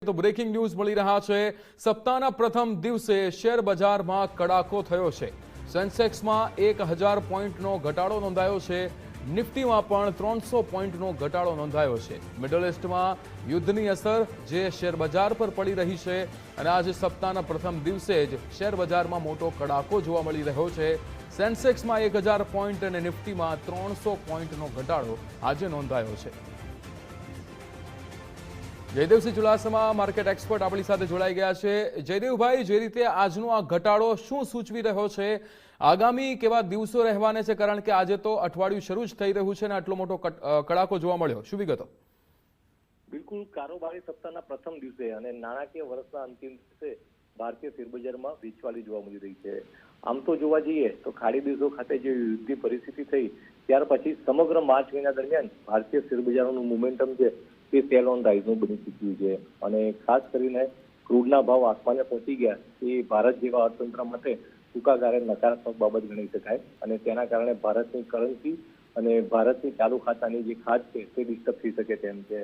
તો breaking news મળી રહ્યા છે। સપ્તાહના પ્રથમ દિવસે શેર બજારમાં કડાકો થયો છે। સેન્સેક્સમાં 1000 પોઈન્ટનો ઘટાડો નોંધાયો છે। નિફ્ટીમાં પણ 300 પોઈન્ટનો ઘટાડો નોંધાયો છે। મિડલ ઇસ્ટમાં યુદ્ધની અસર જે શેર બજાર પર પડી રહી છે અને આજે સપ્તાહના પ્રથમ દિવસે જ શેર બજારમાં મોટો કડાકો જોવા મળી રહ્યો છે। સેન્સેક્સમાં 1000 પોઈન્ટ અને નિફ્ટીમાં 300 પોઈન્ટનો ઘટાડો આજે નોંધાયો છે। જયદેવસિંહ ચુડાસમા માર્કેટ એક્સપર્ટ આપણી સાથે જોડાઈ ગયા છે। જયદેવભાઈ, જે રીતે આજનો આ ઘટાડો શું સૂચવી રહ્યો છે, આગામી કેવા દિવસો રહેવાને છે, કારણ કે આજે તો અઠવાડિયું શરૂ જ થઈ રહ્યું છે અને આટલો મોટો કડાકો જોવા મળ્યો, શું વિગતો? બિલકુલ, કારોબારી સપ્તાહના પ્રથમ દિવસે અને નાણાકીય વર્ષના અંતિમ દિવસે ભારતીય શેરબજારમાં વેચવાલી જોવા મળી રહી છે। આમ તો જોવા જઈએ તો ખાડી દેશો ખાતે જે યુદ્ધની પરિસ્થિતિ થઈ ત્યાર પછી સમગ્ર માર્ચ મહિના દરમિયાન ભારતીય શેરબજારોનું મોમેન્ટમ છે તે સેલ ઓન રાઇઝનું બની ચૂક્યું છે અને ખાસ કરીને ક્રૂડના ભાવ આસમાને પહોંચી ગયા એ ભારત જેવા અર્થતંત્ર માટે ટૂંકા ગાળે નકારાત્મક બાબત ગણી શકાય અને તેના કારણે ભારતની કરન્સી અને ભારતની ચાલુ ખાતાની જે ખાત છે તે ડિસ્ટર્બ થઈ શકે તેમ છે।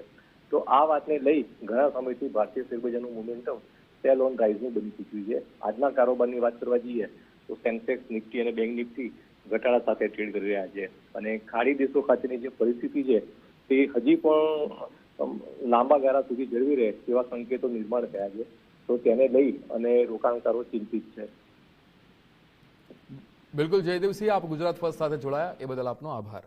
તો આ વાતને લઈ ઘણા સમયથી ભારતીય શેરબજારનું મોમેન્ટમ સેલ ઓન રાઇઝનું બની ચૂક્યું છે। આજના કારોબારની વાત કરવા જઈએ તો સેન્સેક્સ, નિફ્ટી અને બેંક નિફ્ટી ઘટાડા સાથે ટ્રેડ કરી રહ્યા છે અને ખાડી દેશો ખાતેની જે પરિસ્થિતિ છે તે હજી પણ લાંબા ગાળા સુધી જળવી રહે તેવા સંકેતો નિર્માણ થયા છે। તો તેને લઈ અને રોકાણકારો ચિંતિત છે। બિલકુલ જયદેવસિંહ, આપ ગુજરાત ફર્સ્ટ સાથે જોડાયા એ બદલ આપનો આભાર।